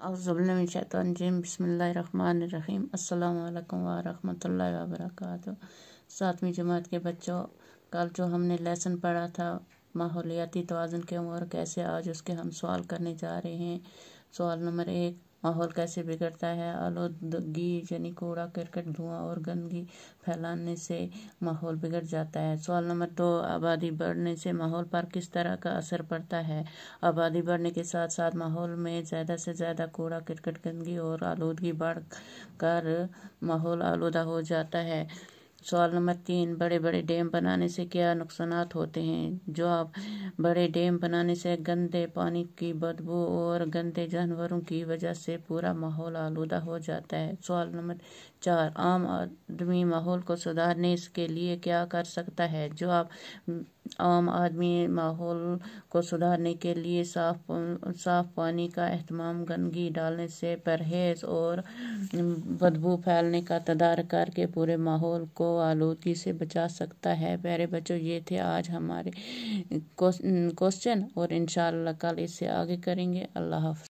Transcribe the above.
औज़ुबिल्लाहिमिनश्शैतानिर्रजीम बिस्मिल्लाहिर्रहमानिर्रहीम अस्सलामु अलैकुम व रहमतुल्लाहि व बरकातुहू। 7वीं जमात के बच्चों, कल जो हमने लेसन पढ़ा था माहौलियाती तवाज़ुन के अमूर कैसे, आज उसके हम सवाल करने जा रहे हैं। सवाल नंबर 1, माहौल कैसे बिगड़ता है? आलूदगी यानी कूड़ा करकट, धुआं और गंदगी फैलाने से माहौल बिगड़ जाता है। सवाल नंबर 2, आबादी बढ़ने से माहौल पर किस तरह का असर पड़ता है? आबादी बढ़ने के साथ साथ माहौल में ज़्यादा से ज़्यादा कूड़ा करकट, गंदगी और आलूदगी बढ़ कर माहौल आलूदा हो जाता है। सवाल नंबर 3, बड़े बड़े डैम बनाने से क्या नुकसानात होते हैं? जवाब, बड़े डैम बनाने से गंदे पानी की बदबू और गंदे जानवरों की वजह से पूरा माहौल आलूदा हो जाता है। सवाल नंबर 4, आम आदमी माहौल को सुधारने के लिए क्या कर सकता है? जवाब, आम आदमी माहौल को सुधारने के लिए साफ पानी का इस्तेमाल, गंदगी डालने से परहेज और बदबू फैलने का तदारक करके पूरे माहौल को आलूदगी से बचा सकता है। प्यारे बच्चों, ये थे आज हमारे क्वेश्चन और इंशाअल्लाह कल इससे आगे करेंगे। अल्लाह हाफ़िज़।